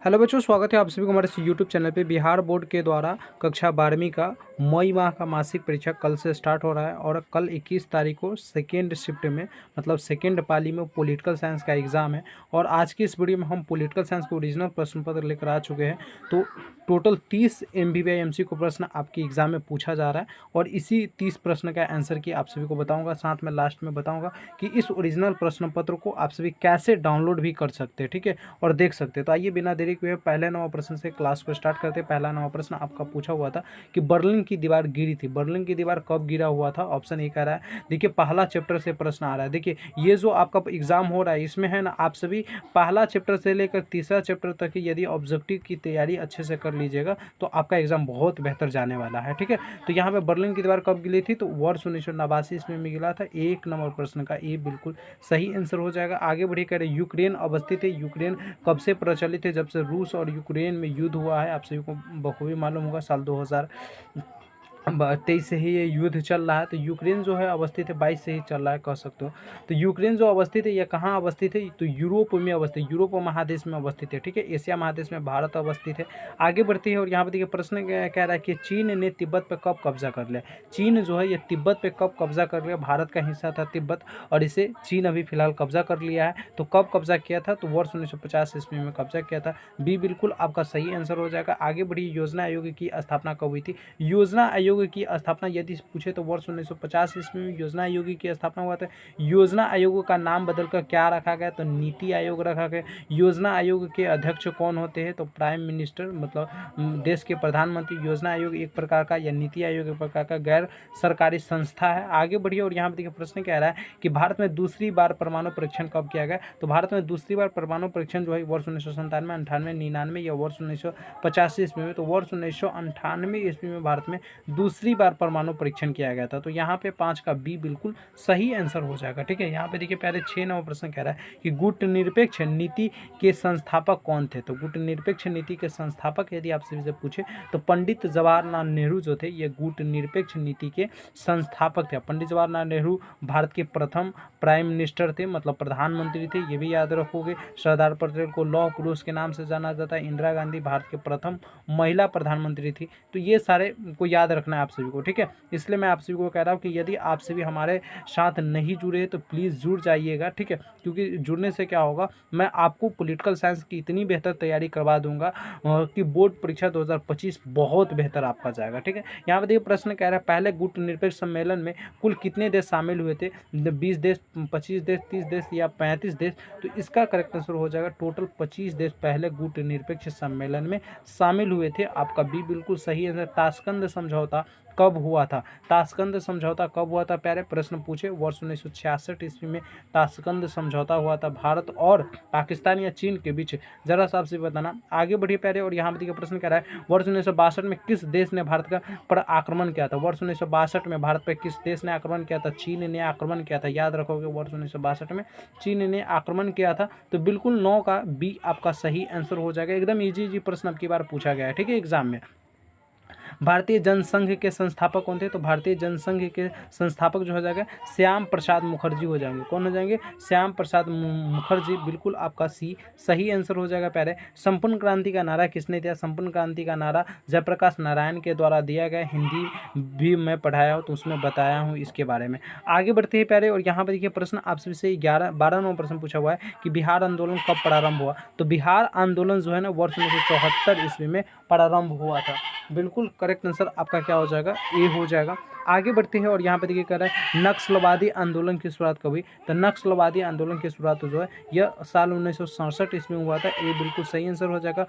Hello बच्चों, स्वागत है आप सभी को हमारे यूट्यूब चैनल पे। बिहार बोर्ड के द्वारा कक्षा 12वीं का मई माह का मासिक परीक्षा कल से स्टार्ट हो रहा है और कल 21 तारीख को सेकेंड शिफ्ट में मतलब सेकेंड पाली में पॉलिटिकल साइंस का एग्ज़ाम है। और आज की इस वीडियो में हम पॉलिटिकल साइंस के ओरिजिनल प्रश्न पत्र लेकर आ चुके हैं। तो टोटल 30 MBBI MCQ प्रश्न आपके एग्ज़ाम में पूछा जा रहा है और इसी 30 प्रश्न का आंसर की आप सभी को बताऊँगा। साथ में लास्ट में बताऊँगा कि इस ओरिजिनल प्रश्न पत्र को आप सभी कैसे डाउनलोड भी कर सकते हैं, ठीक है, और देख सकते हैं। तो आइए बिना देरी किए पहले 9 प्रश्न से क्लास को स्टार्ट करते हैं। पहला 9 प्रश्न आपका पूछा हुआ था कि बर्लिन की दीवार गिरी थी। बर्लिन की दीवार कब गिरा हुआ था? ऑप्शन ए कह रहा है। देखिए, पहला चैप्टर से प्रश्न आ रहा है। देखिए, ये जो आपका एग्जाम हो रहा है इसमें है ना, आप सभी पहला चैप्टर से लेकर तीसरा चैप्टर तक की यदि ऑब्जेक्टिव की तैयारी अच्छे से कर लीजिएगा तो आपका एग्जाम बहुत बेहतर जाने वाला है, ठीक है। तो यहाँ पे बर्लिन की दीवार कब गिरी थी? तो वर्ष 1989 ईस्वी में गिरा था। 1 नंबर प्रश्न का ए बिल्कुल सही आंसर हो जाएगा। आगे बढ़ी कह रहे यूक्रेन अवस्थित है। यूक्रेन कब से प्रचलित है? जब से रूस और यूक्रेन में युद्ध हुआ है। आप सभी को बखूबी मालूम होगा, साल 2023 से ही ये युद्ध चल रहा है। तो यूक्रेन जो है अवस्थित है, 22 से ही चल रहा है कह सकते हो। तो यूक्रेन जो अवस्थित है यह कहाँ अवस्थित है? तो यूरोप में अवस्थित, यूरोप महादेश में अवस्थित है, ठीक है। एशिया महादेश में भारत अवस्थित है। आगे बढ़ती है और यहाँ पर देखिए प्रश्न कह रहा है कि चीन ने तिब्बत पर कब कब्जा कर लिया? चीन जो है ये तिब्बत पे कब कब्जा कर लिया? भारत का हिस्सा था तिब्बत और इसे चीन अभी फिलहाल कब्जा कर लिया है। तो कब कब्जा किया था? तो वर्ष 1950 ईस्वी में कब्जा किया था। बी बिल्कुल आपका सही आंसर हो जाएगा। आगे बढ़ी योजना आयोग की स्थापना कब हुई थी? योजना आयोग की स्थापना यदि पूछे तो वर्ष 1950 ईस्वी में योजना आयोग की स्थापना हुआ था। योजना आयोग का नाम बदलकर क्या रखा गया? तो नीति आयोग रखा गया। योजना आयोग के अध्यक्ष कौन होते हैं? तो प्राइम मिनिस्टर, मतलब देश के प्रधानमंत्री। योजना आयोग एक प्रकार का या नीति आयोग एक प्रकार का गैर सरकारी संस्था है। आगे बढ़िए और यहाँ पे देखिए प्रश्न कह रहा है कि भारत में दूसरी बार परमाणु परीक्षण कब किया गया? तो भारत में दूसरी बार परमाणु परीक्षण जो है वर्ष 1997, 98, 99 या वर्ष 1985 ईस्वी में। तो वर्ष 1998 ईस्वी में भारत में दूसरी बार परमाणु परीक्षण किया गया था। तो यहाँ पे 5 का बी बिल्कुल सही आंसर हो जाएगा, ठीक है। यहाँ पे देखिए पहले 6 नंबर प्रश्न कह रहा है कि गुटनिरपेक्ष नीति के संस्थापक कौन थे? तो गुटनिरपेक्ष नीति के संस्थापक यदि आपसे से पूछे तो पंडित जवाहरलाल नेहरू जो थे ये गुटनिरपेक्ष नीति के संस्थापक थे। पंडित जवाहरलाल नेहरू भारत के प्रथम प्राइम मिनिस्टर थे, मतलब प्रधानमंत्री थे, ये भी याद रखोगे। सरदार पटेल को लौह पुरुष के नाम से जाना जाता है। इंदिरा गांधी भारत के प्रथम महिला प्रधानमंत्री थी। तो ये सारे को याद रखना है आप सभी को, ठीक है। इसलिए मैं आप सभी को कह रहा हूँ कि यदि आप सभी हमारे साथ नहीं जुड़े तो प्लीज़ जुड़ जाइएगा, ठीक है। क्योंकि जुड़ने से क्या होगा, मैं आपको पॉलिटिकल साइंस की इतनी बेहतर तैयारी करवा दूंगा कि बोर्ड परीक्षा 2025 बहुत बेहतर आपका जाएगा, ठीक है। यहाँ पर देखिए प्रश्न कह रहा है पहले गुटनिरपेक्ष सम्मेलन में कुल कितने देश शामिल हुए थे? 20 देश, 25 देश, 30 देश या 35 देश? तो इसका करेक्ट आंसर हो जाएगा टोटल 25 देश पहले गुटनिरपेक्ष सम्मेलन में शामिल हुए थे। आपका बी बिल्कुल सही है। ताशकंद समझौता कब हुआ था? ताशकंद समझौता कब हुआ था? प्यारे प्रश्न पूछे वर्ष 1966 ईस्वी में ताशकंद समझौता हुआ था भारत और पाकिस्तान या चीन के बीच। जरा सा आपसे बताना। आगे बढ़िए प्यारे और यहाँ पर देखिए प्रश्न कह रहा है वर्ष 1962 में किस देश ने भारत का पर आक्रमण किया था? वर्ष 1962 में भारत पर किस देश ने आक्रमण किया था? चीन ने आक्रमण किया था। याद रखोगे वर्ष 1962 में चीन ने आक्रमण किया था। तो बिल्कुल 9 का बी आपका सही आंसर हो जाएगा। एकदम इजी प्रश्न अब की बार पूछा गया है, ठीक है, एग्जाम में। भारतीय जनसंघ के संस्थापक कौन थे? तो भारतीय जनसंघ के संस्थापक जो हो जाएगा श्याम प्रसाद मुखर्जी हो जाएंगे। कौन हो जाएंगे? श्याम प्रसाद मुखर्जी। बिल्कुल आपका सी सही आंसर हो जाएगा प्यारे। संपूर्ण क्रांति का नारा किसने दिया? संपूर्ण क्रांति का नारा जयप्रकाश नारायण के द्वारा दिया गया। हिंदी भी मैं पढ़ाया हूँ तो उसमें बताया हूँ इसके बारे में। आगे बढ़ते हैं प्यारे और यहाँ पर देखिए प्रश्न आपसे से 12 नंबर प्रश्न पूछा हुआ है कि बिहार आंदोलन कब प्रारंभ हुआ? तो बिहार आंदोलन जो है ना वर्ष 1974 ईस्वी में प्रारंभ हुआ था। बिल्कुल करेक्ट आंसर आपका क्या हो जाएगा? ए हो जाएगा। आगे बढ़ते हैं और यहाँ पे देखिए कह रहा है नक्सलवादी आंदोलन की शुरुआत कब हुई? तो नक्सलवादी आंदोलन की शुरुआत जो है यह साल 1967 ईस्वी में हुआ था। ये बिल्कुल सही आंसर हो जाएगा।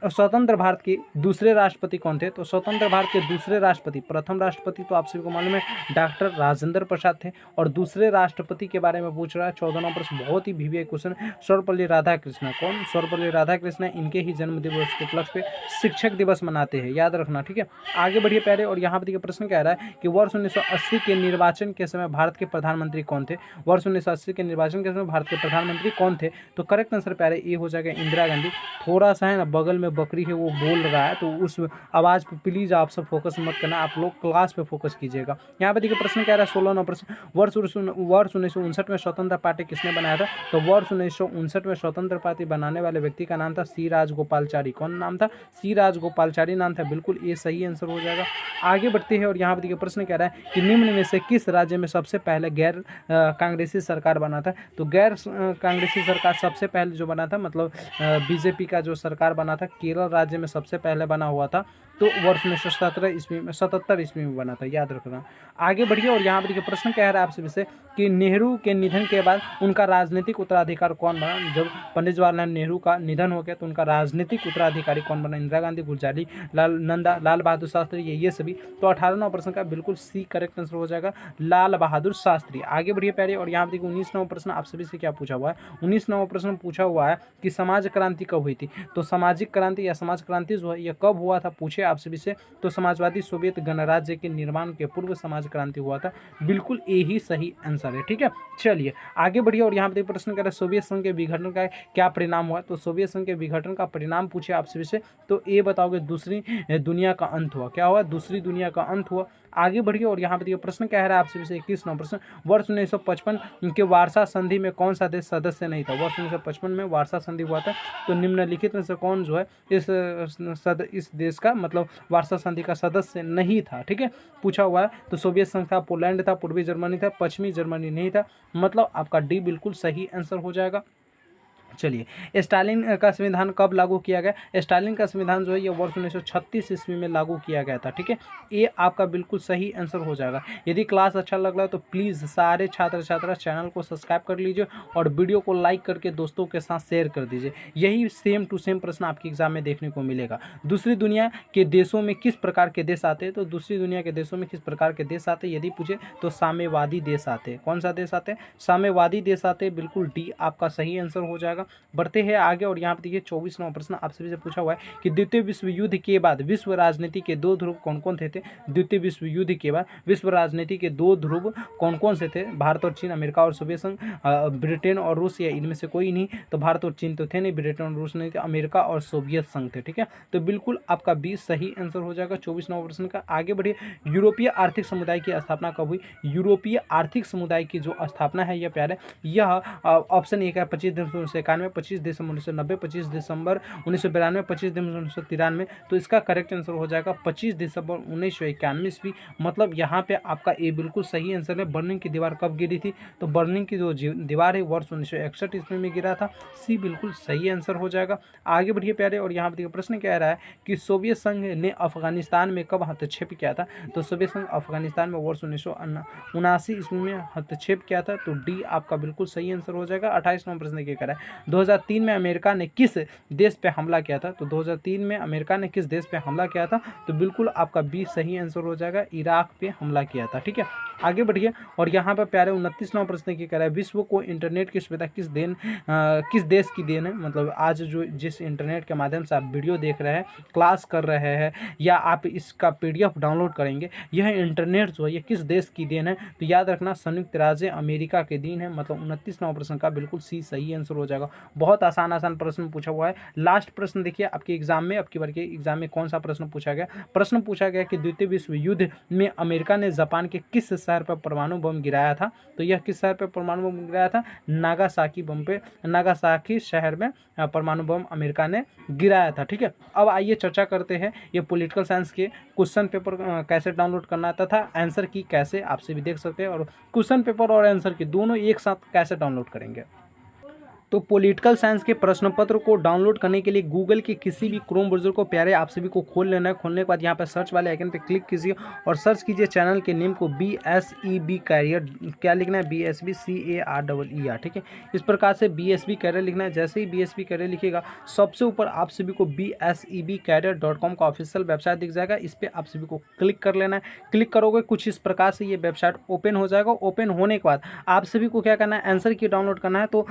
स्वतंत्र भारत के दूसरे राष्ट्रपति कौन थे? तो स्वतंत्र भारत के दूसरे राष्ट्रपति, प्रथम राष्ट्रपति तो आप सभी को मालूम है डॉक्टर राजेंद्र प्रसाद थे और दूसरे राष्ट्रपति के बारे में पूछ रहा है। 14 नंबर प्रश्न बहुत ही वीवीआई क्वेश्चन। सर्वपल्ली राधाकृष्णन। कौन? सर्वपल्ली राधाकृष्णन। इनके ही जन्म दिवस के उपलक्ष्य पे शिक्षक दिवस मनाते हैं। याद याद रखना, ठीक है। आगे बढ़िए प्यारे, और यहाँ पर देखिए प्रश्न कह रहा है कि वर्ष 1980 के निर्वाचन के समय भारत के प्रधानमंत्री कौन थे। वर्ष 1980 के निर्वाचन के समय भारत के प्रधानमंत्री कौन थे, तो करेक्ट आंसर प्यारे ए हो जाएगा इंदिरा गांधी। थोड़ा सा है ना बगल में बकरी है वो बोल रहा है, तो उस आवाज़ पे प्लीज़ आप सब फोकस मत करना, आप लोग क्लास पे फोकस कीजिएगा। यहाँ पे देखिए प्रश्न कह रहा है 16 नंबर प्रश्न, वर्ष 1959 में स्वतंत्र पार्टी किसने बनाया था, तो वर्ष 1959 में स्वतंत्र पार्टी बनाने वाले व्यक्ति का नाम था सी राजगोपालचारी। कौन नाम था, सी राजगोपालचारी नाम था, बिल्कुल ये सही आंसर हो जाएगा। आगे बढ़ते हैं, और यहाँ पे देखिए प्रश्न कह रहा है कि निम्न में से किस राज्य में सबसे पहले गैर कांग्रेसी सरकार बना था, तो गैर कांग्रेसी सरकार सबसे पहले जो बना था, मतलब बीजेपी का जो सरकार बना था केरल राज्य में सबसे पहले बना हुआ था, तो वर्ष 1977 ईस्वी में बना था, याद रखना। आगे बढ़िए, और यहाँ पर देखिए प्रश्न कह रहा है आपसे विषय कि नेहरू के निधन के बाद उनका राजनीतिक उत्तराधिकार कौन बना। जब पंडित जवाहरलाल नेहरू का निधन हो गया तो उनका राजनीतिक उत्तराधिकारी कौन बना, इंदिरा गांधी, गुलजारी नंदा, लाल बहादुर शास्त्री, ये सभी। तो 18 नंबर प्रश्न का बिल्कुल सी करेक्ट आंसर हो जाएगा, लाल बहादुर शास्त्री। आगे बढ़िए प्यारे, और यहाँ पर देखिए 19 नंबर प्रश्न आप सभी से क्या पूछा हुआ है, 19 नंबर प्रश्न पूछा हुआ है कि समाज क्रांति कब हुई थी, तो सामाजिक क्रांति या समाज क्रांति जो है यह कब हुआ था पूछे आप सभी से, तो समाजवादी सोवियत गणराज्य के निर्माण के पूर्व समाज क्रांति हुआ था, बिल्कुल यही सही आंसर है, ठीक है। चलिए आगे बढ़िए, और यहाँ पे प्रश्न कर रहे हैं सोवियत संघ के विघटन का क्या परिणाम हुआ, तो सोवियत संघ के विघटन का परिणाम पूछे आप सभी से, तो ये बताओगे दूसरी दुनिया का अंत हुआ। क्या हुआ, दूसरी दुनिया का अंत हुआ। आगे बढ़िए, और यहाँ पे प्रश्न कह रहा है आपसे विषय 21 नंबर प्रश्न, वर्ष 1955 के वार्सा संधि में कौन सा देश सदस्य नहीं था। वर्ष 1955 में वार्सा संधि हुआ था, तो निम्नलिखित में से कौन जो है इस देश का मतलब वार्सा संधि का सदस्य नहीं था, ठीक है, पूछा हुआ है। तो सोवियत संघ था, पोलैंड था, पूर्वी जर्मनी था, पश्चिमी जर्मनी नहीं था, मतलब आपका डी बिल्कुल सही आंसर हो जाएगा। चलिए स्टालिन का संविधान कब लागू किया गया, स्टालिन का संविधान जो है ये वर्ष 1936 ईस्वी में लागू किया गया था, ठीक है, ये आपका बिल्कुल सही आंसर हो जाएगा। यदि क्लास अच्छा लग रहा है तो प्लीज़ सारे छात्र छात्रा चैनल को सब्सक्राइब कर लीजिए और वीडियो को लाइक करके दोस्तों के साथ शेयर कर दीजिए। यही सेम टू सेम प्रश्न आपके एग्जाम में देखने को मिलेगा। दूसरी दुनिया के देशों में किस प्रकार के देश आते हैं, तो दूसरी दुनिया के देशों में किस प्रकार के देश आते हैं यदि पूछे तो साम्यवादी देश आते हैं। कौन सा देश आते हैं, साम्यवादी देश आते हैं, बिल्कुल डी आपका सही आंसर हो जाएगा। बढ़ते हैं आगे, और यहाँ पे देखिए 24 नंबर प्रश्न आप सभी से पूछा हुआ है कि द्वितीय विश्व युद्ध के बाद विश्व राजनीति के दो ध्रुव कौन कौन थे। द्वितीय विश्व युद्ध के बाद विश्व राजनीति के दो ध्रुव कौन कौन से थे, भारत और चीन, अमेरिका और सोवियत संघ, ब्रिटेन और रूस, या इनमें से कोई नहीं। तो भारत और चीन तो थे नहीं, ब्रिटेन और रूस नहीं थे, अमेरिका और सोवियत संघ थे, ठीक है। तो बिल्कुल आपका 20 सही आंसर हो जाएगा 24 नंबर प्रश्न का। आगे बढ़िए, यूरोपीय आर्थिक समुदाय की स्थापना कब हुई। यूरोपीय आर्थिक समुदाय की जो स्थापना है यह प्यारे, यह ऑप्शन एक है 25 दिसंबर 1991, 25 दिसंबर 1990, 25 दिसंबर 1992, 25 दिसंबर 1993। तो इसका करेक्ट आंसर हो जाएगा 25 दिसंबर 1991 ईस्वी, मतलब यहाँ पे आपका ए बिल्कुल सही आंसर है। बर्लिन की दीवार कब गिरी थी, तो बर्लिन की जो दीवार है वर्ष 1961 ईस्वी में गिरा था, सी बिल्कुल सही आंसर हो जाएगा। आगे बढ़िए प्यारे, और यहाँ पर प्रश्न कह रहा है कि सोवियत संघ ने अफगानिस्तान में कब हस्तक्षेप किया था, तो सोवियत संघ अफगानिस्तान में वर्ष 1979 ईस्वी में हस्तक्षेप किया था, तो डी आपका बिल्कुल सही आंसर हो जाएगा। 28 नंबर प्रश्न क्या कह रहा है 2003 में अमेरिका ने किस देश पे हमला किया था, तो 2003 में अमेरिका ने किस देश पे हमला किया था, तो बिल्कुल आपका 20 सही आंसर हो जाएगा, इराक पे हमला किया था, ठीक है। आगे बढ़िए, और यहाँ पर प्यारे 29 नंबर प्रश्न की कह रहा है विश्व को इंटरनेट की सुविधा किस देश की देन है, मतलब आज जो जिस इंटरनेट के माध्यम से आप वीडियो देख रहे हैं, क्लास कर रहे हैं, या आप इसका PDF डाउनलोड करेंगे, यह इंटरनेट जो है ये किस देश की देन है, तो याद रखना संयुक्त राज्य अमेरिका के देन है, मतलब 29 नंबर प्रश्न का बिल्कुल सी सही आंसर हो जाएगा। बहुत आसान प्रश्न पूछा हुआ है। लास्ट प्रश्न देखिए आपके एग्जाम में, आपकी बार के एग्जाम में कौन सा प्रश्न पूछा गया, प्रश्न पूछा गया कि द्वितीय विश्व युद्ध में अमेरिका ने जापान के किस शहर पर परमाणु बम गिराया था, तो यह किस शहर पर परमाणु बम गिराया था, नागासाकी शहर में परमाणु बम अमेरिका ने गिराया था, ठीक है। अब आइए चर्चा करते हैं ये पॉलिटिकल साइंस के क्वेश्चन पेपर कैसे डाउनलोड करना तथा आंसर की कैसे आपसे भी देख सकते हैं, और क्वेश्चन पेपर और आंसर की दोनों एक साथ कैसे डाउनलोड करेंगे। तो पॉलिटिकल साइंस के प्रश्न पत्र को डाउनलोड करने के लिए गूगल के किसी भी क्रोम ब्राउज़र को प्यारे आप सभी को खोल लेना है। खोलने के बाद यहाँ पर सर्च वाले आइकन पे क्लिक कीजिए और सर्च कीजिए चैनल के नेम को BSEB कैरियर, क्या लिखना है BSB CAREER, ठीक है। इस प्रकार से BSB कैरियर लिखना है। जैसे ही BSB कैरियर लिखिएगा सबसे ऊपर आप सभी को BSEBcareer.com का ऑफिशियल वेबसाइट दिख जाएगा, इस पर आप सभी को क्लिक कर लेना है। क्लिक करोगे कुछ इस प्रकार से ये वेबसाइट ओपन हो जाएगा। ओपन होने के बाद आप सभी को क्या करना है, आंसर की डाउनलोड करना है। तो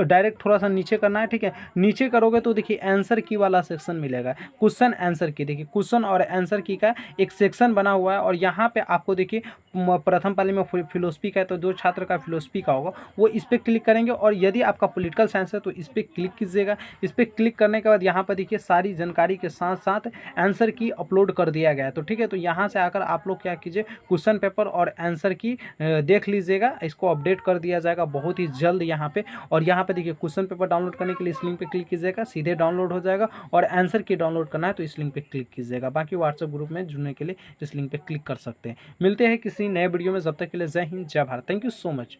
डायरेक्ट थोड़ा सा नीचे करना है, ठीक है। नीचे करोगे तो देखिए आंसर की वाला सेक्शन मिलेगा, क्वेश्चन आंसर की, देखिए क्वेश्चन और आंसर की का एक सेक्शन बना हुआ है। और यहाँ पे आपको देखिए प्रथम पाली में फिलोसफी का है, तो जो छात्र का फिलोसफी का होगा वो इस पर क्लिक करेंगे। और यदि आपका पॉलिटिकल साइंस है तो इस पर क्लिक कीजिएगा। इस पर क्लिक करने के बाद यहाँ पर देखिए सारी जानकारी के साथ साथ आंसर की अपलोड कर दिया गया है। तो ठीक है, तो यहाँ से आकर आप लोग क्या कीजिए, क्वेश्चन पेपर और आंसर की देख लीजिएगा। इसको अपडेट कर दिया जाएगा बहुत ही जल्द यहाँ पे। और यहाँ पे देखिए क्वेश्चन पेपर डाउनलोड करने के लिए इस लिंक पे क्लिक कीजिएगा, सीधे डाउनलोड हो जाएगा। और आंसर की डाउनलोड करना है तो इस लिंक पे क्लिक कीजिएगा। बाकी व्हाट्सएप ग्रुप में जुड़ने के लिए इस लिंक पे क्लिक कर सकते हैं। मिलते हैं किसी नए वीडियो में, जब तक के लिए जय हिंद जय Bharat. Thank you so much.